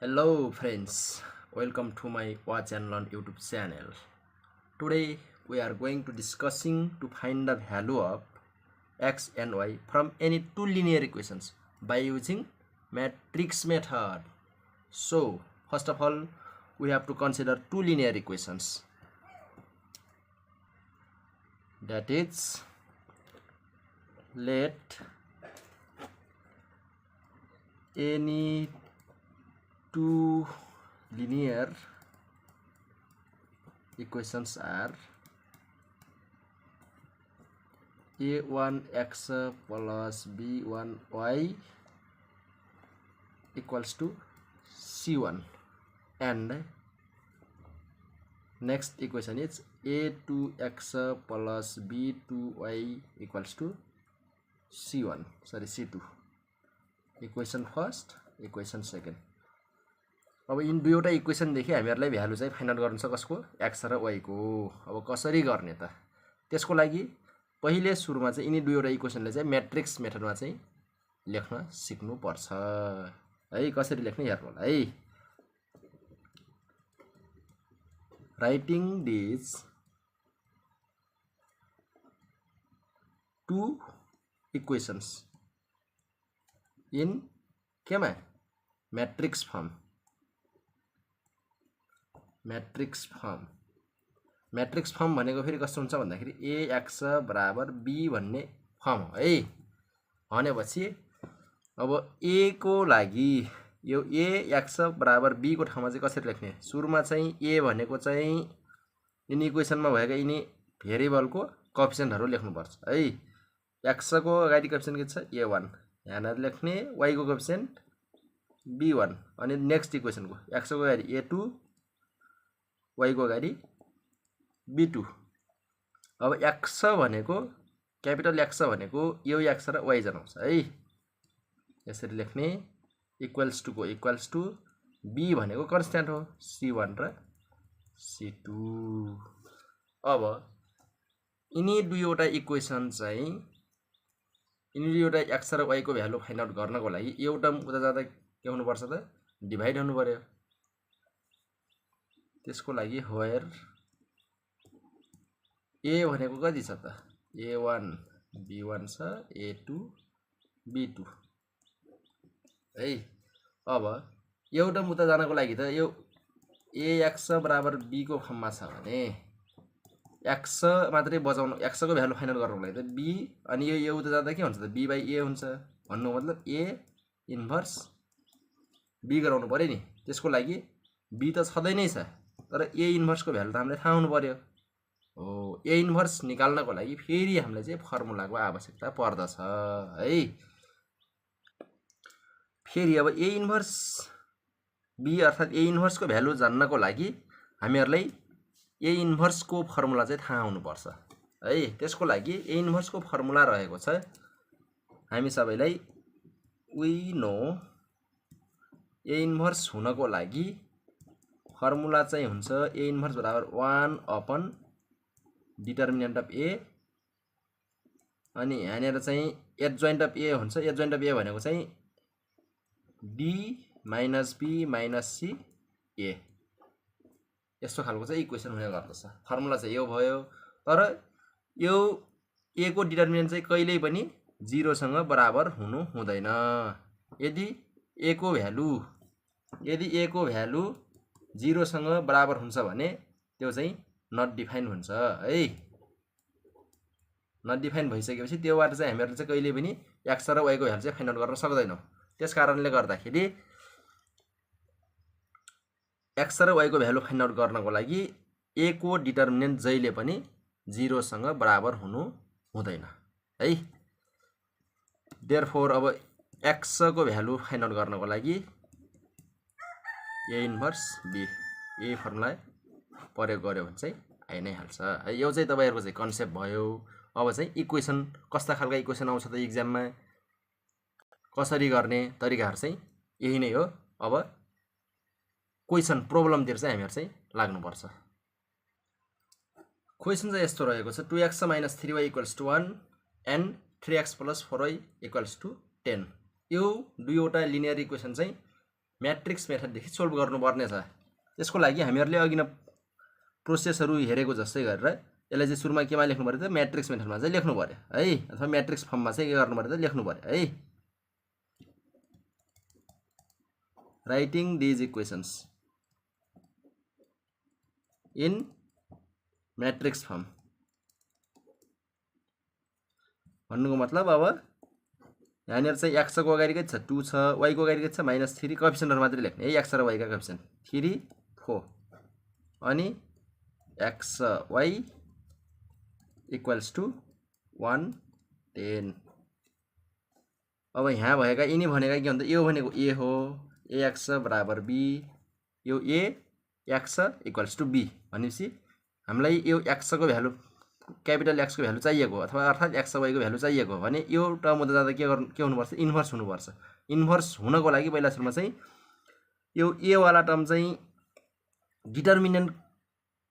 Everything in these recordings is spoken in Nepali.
Hello friends, welcome to my Watch and Learn YouTube channel. Today we are going to discussing to find the value of x and y from any two linear equations by using matrix method. So first of all we have to consider two linear equations. That is, let any two linear equations are a1x plus b1y equals to c1, and next equation is a2x plus b2y equals to c2. Equation first, equation second. अब यिन दुईवटा इक्वेसन देखि हामीहरुलाई भ्यालु चाहिँ फाइन्ड आउट गर्न छ कसको x र y को। अब कसरी गर्ने त? त्यसको लागि पहिले सुरुमा चाहिँ यिनी दुईवटा इक्वेसनले चाहिँ म्याट्रिक्स मेथडमा चाहिँ लेख्न सिक्नु पर्छ है। कसरी लेख्ने हेर्नु होला है। Writing this two equations in केमा म्याट्रिक्स फर्म। म्याट्रिक्स फर्म भनेको फेरि कस्तो हुन्छ भन्दाखेरि ax बराबर b भन्ने फर्म हो है। भनेपछि अब a को लागि यो ax बराबर b को ठाउँमा चाहिँ कसरी लेख्ने? सुरुमा चाहिँ a भनेको चाहिँ यिनी इक्वेसनमा भएका यिनी भेरिएबलको कोएफिसिएन्टहरु लेख्नु पर्छ है। x को अगाडि कोएफिसिएन्ट के छ a1, यहाँनेर लेख्ने, y को कोएफिसिएन्ट b1, अनि नेक्स्ट इक्वेसनको x को अगाडि a2, y को अगाडि b2। अब x भनेको क्यापिटल x भनेको यो x र y जनाउँछ है। यसरी लेख्ने इक्वल्स टु को इक्वल्स टु b भनेको कन्स्ट्यान्ट हो c1 र c2। अब यिनी दुईवटा इक्वेसन चाहिँ यिनी दुईवटा x र y को भ्यालु फाइन्ड आउट गर्नको लागि एउटा उता जाँदा के हुनु पर्छ त? डिभाइड हुनु पर्यो। त्यसको लागि वेयर a भनेको कति छ त? a1 b1 छ, a2 b2 है। अब एउटा मुद्दा जानको लागि त यो ax बराबर b को फर्ममा छ भने x मात्रै बचाउनु, x को भ्यालु फाइन्ड आउट गर्नको लागि त b, अनि यो उता जाँदा के हुन्छ त? b बाइ a हुन्छ। भन्नु मतलब a इन्भर्स b गराउनु पर्यो नि। त्यसको लागि b त छँदै नै छ, तर a इन्भर्स को भ्यालु त हामीले थाहा हुनु पर्यो हो। a इन्भर्स निकाल्नको लागि फेरि हामीले चाहिँ फर्मुलाको आवश्यकता पर्दछ है। फेरि अब a इन्भर्स b अर्थात a इन्भर्स को भ्यालु जान्नको लागि हामीहरुलाई a इन्भर्स को फर्मुला चाहिँ थाहा हुनु पर्छ है। त्यसको लागि a इन्भर्स को फर्मुला रहेको छ, हामी सबैलाई वी नो a इन्भर्स हुनको लागि फर्मुला चाहिँ हुन्छ a इन्भर्स बराबर 1 अपन डिटर्मिनेन्ट अफ a, अनि यहाँनेर चाहिँ एडजोइन्ट अफ a हुन्छ। एडजोइन्ट अफ a भनेको चाहिँ d minus b minus c a, यस्तो खालको चाहिँ इक्वेसन हुने गर्दछ। फर्मुला चाहिँ यो भयो, तर यो a को डिटर्मिनेन्ट चाहिँ कहिल्यै पनि 0 सँग बराबर हुनु हुँदैन। यदि a को भ्यालु 0 सँग बराबर हुन्छ भने त्यो चाहिँ नट डिफाइन हुन्छ है। नट डिफाइन भइसकेपछि त्योबाट चाहिँ हामीहरुले चाहिँ कहिले पनि x र y को भ्यालु चाहिँ फाइन्ड आउट गर्न सक्दैनौं। त्यसकारणले गर्दाखेरि x र y को भ्यालु फाइन्ड आउट गर्नको लागि a को डिटर्मिनेन्ट जहिले पनि 0 सँग बराबर हुनु हुँदैन है। देयरफोर अब x को भ्यालु फाइन्ड आउट गर्नको लागि a inverse b A formula प्रयोग गर्यो भने चाहिँ आइ नै हाल्छ है। यो चाहिँ तपाईहरुको चाहिँ कन्सेप्ट भयो। अब चाहिँ इक्वेसन कस्ता खालका इक्वेसन आउँछ त एक्जाममा, कसरी गर्ने तरिकाहरु चाहिँ यही नै हो। अब क्वेसन प्रब्लम तिर चाहिँ हामीहरु चाहिँ लाग्नु पर्छ। क्वेसन चाहिँ यस्तो रहेको छ 2x - 3y = 1 and 3x + 4y = 10। यो दुईवटा लिनियर इक्वेसन चाहिँ म्याट्रिक्स मेथडदेखि सोल्भ गर्नुपर्ने छ। यसको लागि हामीहरूले अघि न प्रोसेसहरू हेरेको जस्तै गरेर यसलाई चाहिँ सुरुमा केमा लेख्नु पर्यो त म्याट्रिक्स मेथडमा चाहिँ लेख्नु पर्यो है, अथवा म्याट्रिक्स फर्ममा चाहिँ के गर्नु पर्यो त लेख्नु पर्यो है। Writing these equations in matrix form भन्नुको मतलब अब यहाँनिर चाहिँ x को अगाडि कति छ 2 छ, y को अगाडि कति छ -3, कोएफिसिएन्टहरु मात्रै लेख्ने है, x र y का कोएफिसिएन्ट 3 4 अनि x y इक्वल्स टु 1 10। अब यहाँ भएका यिनी भनेका के भन्दा यो भनेको a हो, ax बराबर b, यो a x equals to b भनेपछि हामीलाई यो x को भ्यालु क्यापिटल x को भ्यालु चाहिएको अथवा अर्थात x y को भ्यालु चाहिएको भने यो टर्म हुँदा जाँदा के हुनुपर्छ इन्भर्स हुनुपर्छ। इन्भर्स हुनको लागि पहिला सुरुमा चाहिँ यो a वाला टर्म चाहिँ डिटर्मिनेन्ट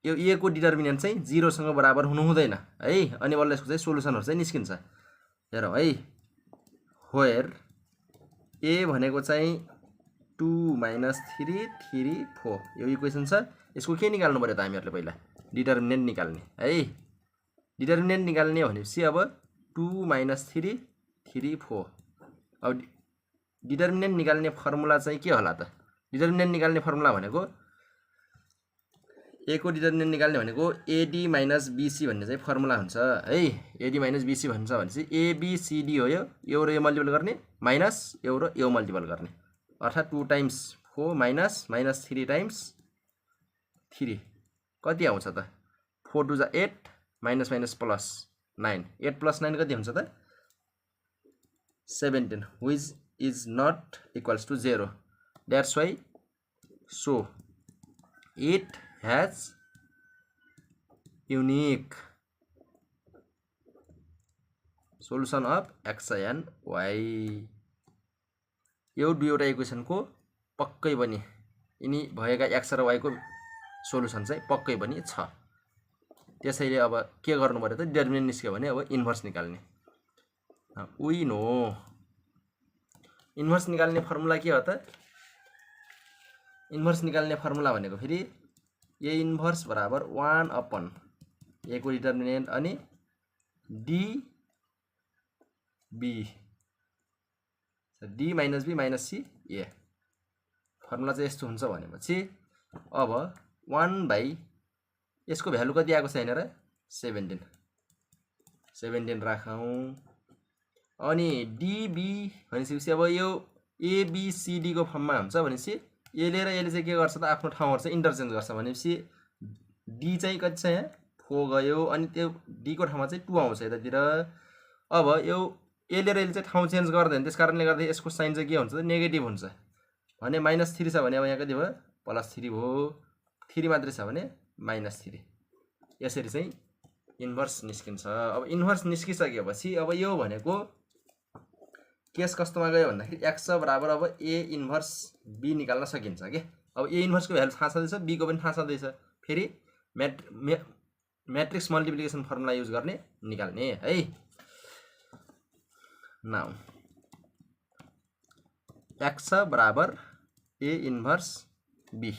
यो a को डिटर्मिनेन्ट चाहिँ 0 सँग बराबर हुनु हुँदैन है, अनि बल्ल यसको चाहिँ सोलुसनहरु चाहिँ निस्किन्छ। हेरौँ है, वेयर a भनेको चाहिँ 2 - 3 3 4 यो इक्वेसन छ। यसको के निकाल्नु पर्यो त हामीहरुले पहिला डिटर्मिनेन्ट निकाल्ने है। डिटर्मिनेन्ट निकाल्ने भनेपछि अब 2 - 3 3 4। अब डिटर्मिनेन्ट निकाल्ने फर्मुला चाहिँ के होला त? डिटर्मिनेन्ट निकाल्ने फर्मुला भनेको a को डिटर्मिनेन्ट निकाल्ने भनेको ad - bc भन्ने चाहिँ फर्मुला हुन्छ है। ad - bc भन्छ भनेपछि abcd हो, यो र यो मल्टिपल गर्ने माइनस यो र यो मल्टिपल गर्ने, अर्थात 2 टाइम्स 4 माइनस -3 टाइम्स 3 कति आउँछ त? 4 2 जा 8 माइनस माइनस प्लस 9, 8 प्लस 9 कति हुन्छ त? 17 which is not equals to 0. That's why so it has unique solution of x and y। यो दुईवटा इक्वेसनको पक्कै पनि यिनी भएका x र y को सोलुसन चाहिँ पक्कै पनि छ। त्यसैले अब के गर्नु पर्यो त? डिटर्मिनेन्ट निस्क्यो भने अब इन्भर्स निकाल्ने। वी नो इन्भर्स निकाल्ने फर्मुला के हो त? इन्भर्स निकाल्ने फर्मुला भनेको फेरि a इन्भर्स बराबर 1 अपन a को डिटर्मिनेन्ट अनि d b d - b - c a। Formula चाहिँ यस्तो हुन्छ भनेपछि अब 1 यसको भ्यालु कति आएको छ यहाँनिर 17 17 राखौं। अनि db भनेपछि अब यो abcd को फर्ममा हुन्छ भनेपछि यसले र यसले चाहिँ के गर्छ त? आफ्नो ठाउँहरु चाहिँ इन्टरचेन्ज गर्छ भनेपछि d चाहिँ कति छ यहाँ 4 गयो, अनि त्यो d को ठाउँमा चाहिँ 2 आउँछ यतातिर। अब यो यसले र यसले चाहिँ ठाउँ चेन्ज गर्दैन, त्यसकारणले गर्दा यसको साइन चाहिँ के हुन्छ त? नेगेटिभ हुन्छ भने -3 छ भने अब यहाँ कति भयो? +3 भयो, 3 मात्रै छ भने -3। यसरी चाहिँ इन्भर्स निस्किन्छ। अब इन्भर्स निस्किसकेपछि अब यो भनेको केस कस्तोमा गयो भन्दाखेरि x बराबर अब a इन्भर्स b निकाल्न सकिन्छ के। अब a इन्भर्स को भ्यालु थाहा छँदैछ, b को पनि थाहा छँदैछ, फेरि म्याट्रिक्स मल्टिप्लिकेसन फर्मुला युज गर्ने निकाल्ने है। नाउ x बराबर a इन्भर्स b।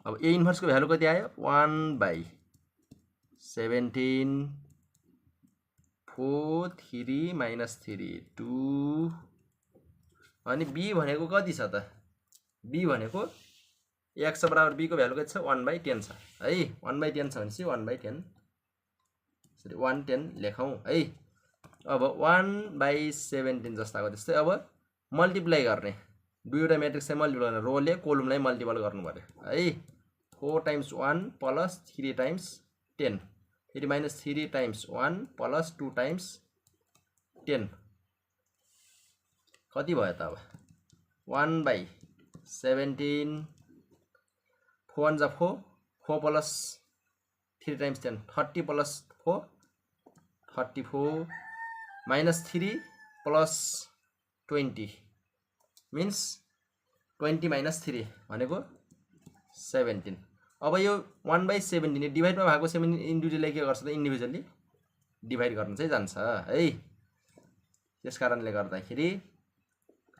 अब a इन्भर्स को भ्यालु कति आयो? 1/17 4 3 - 3 2 अनि b भनेको कति छ त? b भनेको x बराबर b को भ्यालु कति छ? 1/10 छ है। 1/10 छ भनेपछि 1/10 सरी 110 लेखौं है। अब 1/17 जस्ताको त्यस्तै अब मल्टिप्लाई गर्ने, दुईवटा म्याट्रिक्स चाहिँ मल्टिप्लाई गर्ने, रोले कोलमलाई मल्टिपल गर्नु पर्यो है। 4 टाइम्स 1 प्लस 3 टाइम्स 10 फेरि -3 टाइम्स 1 प्लस 2 टाइम्स 10 कति भयो त? अब 1/17 4 जा 4 4 plus 3 times 10 30 plus 4 34 -3 plus 20 means 20 - 3 भनेको 17। अब यो 1/17 डिभाइडमा भएको 17 इन्डिभिजुअली के गर्छ त? इन्डिभिजुअली डिभाइड गर्न चाहिँ जान्छ है। त्यसकारणले गर्दाखेरि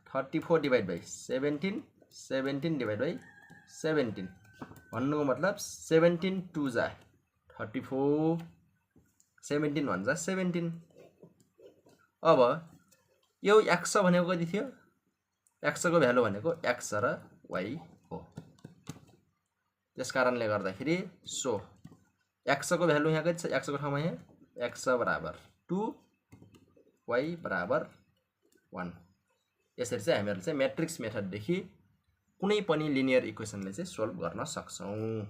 34 / 17 17 डिवाइड बाई 17 भन्नुको मतलब 17 2 जा 34 17 1 जा 17। अब यो x भनेको कति थियो x को भ्यालु भनेको x र y हो त्यसकारणले गर्दाखेरि सो x को भ्यालु यहाँ कति छ x को ठाउँमा यहाँ x बराबर 2 y बराबर 1 यसरी चाहिँ हामीहरुले चाहिँ म्याट्रिक्स मेथड देखि कुनै पनि लिनियर इक्वेसनले चाहिँ सोल्भ गर्न सक्छौं।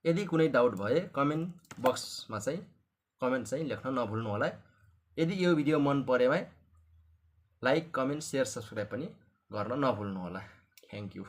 यदि कुनै डाउट भए कमेन्ट बक्समा चाहिँ कमेन्ट चाहिँ लेख्न नभुल्नु होला। यदि यो भिडियो मन परेमा लाइक कमेन्ट शेयर सब्स्क्राइब पनि गर्न नभुल्नु होला। Thank you.